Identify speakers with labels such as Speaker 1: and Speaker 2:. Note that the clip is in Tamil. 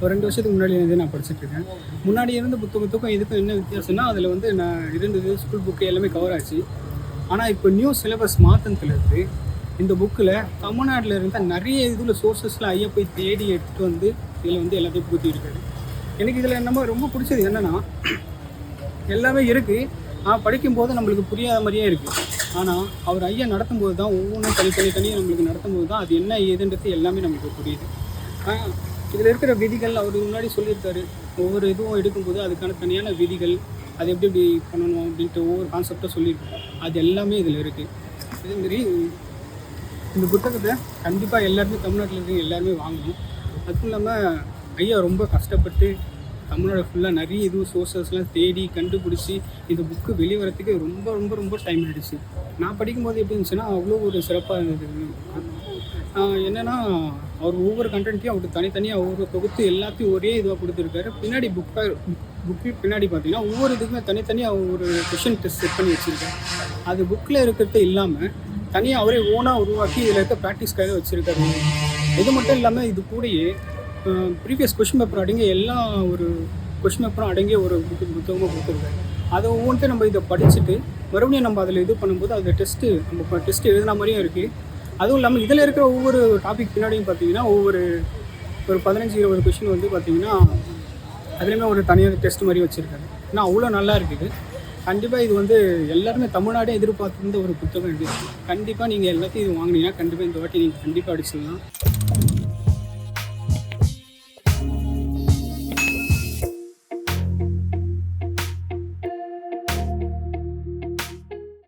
Speaker 1: ஒரு 2 வருஷத்துக்கு முன்னாடி நான் படிச்சுட்ருக்கேன். முன்னாடி இருந்த புத்தகத்துக்கும் இதுக்கும் என்ன வித்தியாசம்னா, அதில் வந்து நான் இருந்தது ஸ்கூல் புக்கு எல்லாமே கவர் ஆச்சு. ஆனால் இப்போ நியூ சிலபஸ் மாற்றினதுலேருந்து இந்த புக்கில் தமிழ்நாட்டில் இருந்த நிறைய இதில் சோர்ஸஸ்லாம் ஐயா போய் தேடி எடுத்துகிட்டு வந்து இதில் வந்து எல்லாத்தையும் புகுத்தியிருக்காரு. எனக்கு இதில் என்னமோ ரொம்ப பிடிச்சது என்னென்னா, எல்லாமே இருக்குது. ஆனால் படிக்கும்போது நம்மளுக்கு புரியாத மாதிரியே இருக்குது. ஆனால் அவர் ஐயா நடத்தும்போது தான் ஒவ்வொன்றும் தனியாக நம்மளுக்கு நடத்தும்போது தான் அது என்ன ஏதுன்றது எல்லாமே நம்மளுக்கு புரியுது. இதில் இருக்கிற விதிகள் அவர் முன்னாடி சொல்லியிருக்காரு. ஒவ்வொரு இதுவும் எடுக்கும்போது அதுக்கான தனியான விதிகள், அது எப்படி எப்படி பண்ணணும் அப்படின்ட்டு ஒவ்வொரு கான்செப்டாக சொல்லியிருக்காரு. அது எல்லாமே இதில் இருக்குது. இதேமாரி இந்த புத்தகத்தை கண்டிப்பாக எல்லாருமே தமிழ்நாட்டில் இருக்கிற எல்லாருமே வாங்கணும். அதுவும் இல்லாமல் ஐயா ரொம்ப கஷ்டப்பட்டு தமிழ்நாடு ஃபுல்லாக நிறைய சோர்ஸஸ்லாம் தேடி கண்டுபிடிச்சி இந்த புக்கு வெளிவரத்துக்கு ரொம்ப ரொம்ப ரொம்ப டைம் ஆகிடுச்சு. நான் படிக்கும்போது எப்படி இருந்துச்சுன்னா அவ்வளோ ஒரு சிறப்பாக இருந்தது. என்னென்னா அவர் ஒவ்வொரு கண்டென்ட்டையும் அவருக்கு தனித்தனியாக ஒவ்வொரு தொகுத்து எல்லாத்தையும் ஒரே இதுவாக கொடுத்துருக்காரு. பின்னாடி புக்கு பின்னாடி பார்த்தீங்கன்னா ஒவ்வொரு இதுக்குமே தனித்தனியாக ஒரு கொஷின் டெஸ்ட் செட் பண்ணி வச்சுருக்காரு. அது புக்கில் இருக்கிறது இல்லாமல் தனியாக அவரே ஓனாக உருவாக்கி இதில் இருக்க ப்ராக்டிஸ்க்காக வச்சுருக்காரு. இது மட்டும் இல்லாமல் இது கூடயே ப்ரீவியஸ் கொஷின் பேப்பர் அடங்கிய எல்லா ஒரு கொஷின் பேப்பரும் அடங்கிய ஒரு புத்தகமாக கொடுத்துருக்காரு. அதை ஒவ்வொன்றையும் நம்ம இதை படிச்சுட்டு மறுபடியும் நம்ம அதில் இது பண்ணும்போது அந்த நம்ம டெஸ்ட்டு எழுதின மாதிரியும் இருக்குது. அதுவும் இல்லாமல் இதில் இருக்கிற ஒவ்வொரு டாபிக் பின்னாடியும் பார்த்தீங்கன்னா ஒரு 15-20 கொஷின் வந்து பார்த்தீங்கன்னா அதுலேயுமே ஒரு தனியாக டெஸ்ட் மாதிரி வச்சுருக்காரு. ஆனால் அவ்வளோ நல்லா இருக்குது. கண்டிப்பாக இது வந்து எல்லாருமே தமிழ்நாடே எதிர்பார்த்துருந்த ஒரு புத்தகம் இது. கண்டிப்பாக நீங்கள் எல்லாத்தையும் இது வாங்கினீங்கன்னா கண்டிப்பாக இந்த வாட்டி நீங்கள் கண்டிப்பாக அடிச்சிடலாம்.